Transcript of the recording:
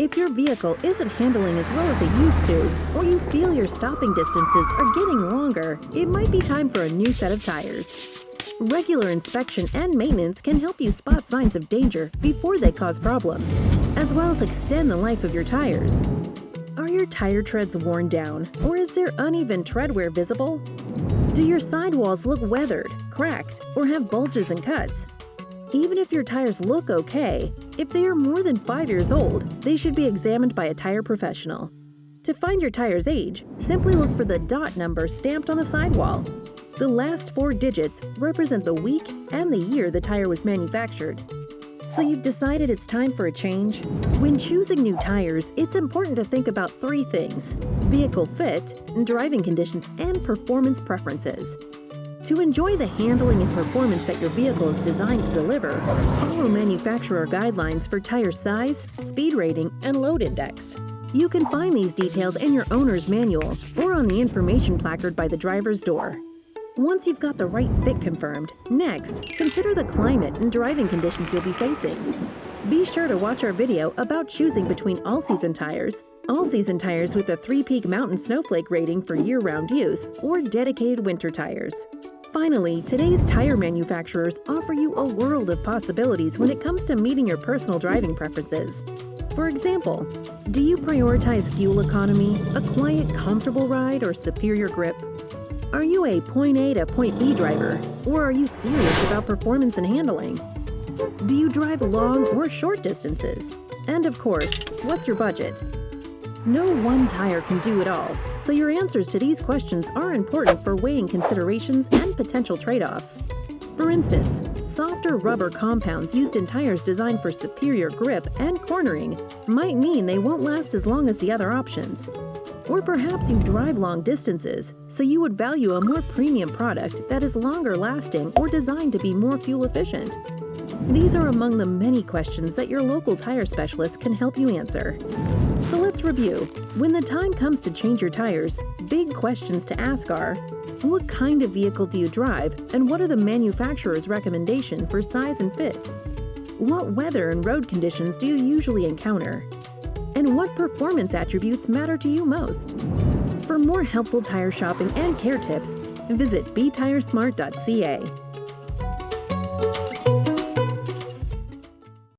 If your vehicle isn't handling as well as it used to, or you feel your stopping distances are getting longer, it might be time for a new set of tires. Regular inspection and maintenance can help you spot signs of danger before they cause problems, as well as extend the life of your tires. Are your tire treads worn down, or is there uneven tread wear visible? Do your sidewalls look weathered, cracked, or have bulges and cuts? Even if your tires look okay, if they are more than 5 years old, they should be examined by a tire professional. To find your tire's age, simply look for the dot number stamped on the sidewall. The last 4 digits represent the week and the year the tire was manufactured. So you've decided it's time for a change? When choosing new tires, it's important to think about 3 things: vehicle fit, driving conditions, and performance preferences. To enjoy the handling and performance that your vehicle is designed to deliver, follow manufacturer guidelines for tire size, speed rating, and load index. You can find these details in your owner's manual or on the information placard by the driver's door. Once you've got the right fit confirmed, next, consider the climate and driving conditions you'll be facing. Be sure to watch our video about choosing between all-season tires with a 3-peak mountain snowflake rating for year-round use, or dedicated winter tires. Finally, today's tire manufacturers offer you a world of possibilities when it comes to meeting your personal driving preferences. For example, do you prioritize fuel economy, a quiet, comfortable ride, or superior grip? Are you a point A to point B driver, or are you serious about performance and handling? Do you drive long or short distances? And of course, what's your budget? No one tire can do it all, so your answers to these questions are important for weighing considerations and potential trade-offs. For instance, softer rubber compounds used in tires designed for superior grip and cornering might mean they won't last as long as the other options. Or perhaps you drive long distances, so you would value a more premium product that is longer lasting or designed to be more fuel efficient. These are among the many questions that your local tire specialist can help you answer. So let's review. When the time comes to change your tires, big questions to ask are: what kind of vehicle do you drive, and what are the manufacturer's recommendations for size and fit? What weather and road conditions do you usually encounter? And what performance attributes matter to you most? For more helpful tire shopping and care tips, visit betiresmart.ca.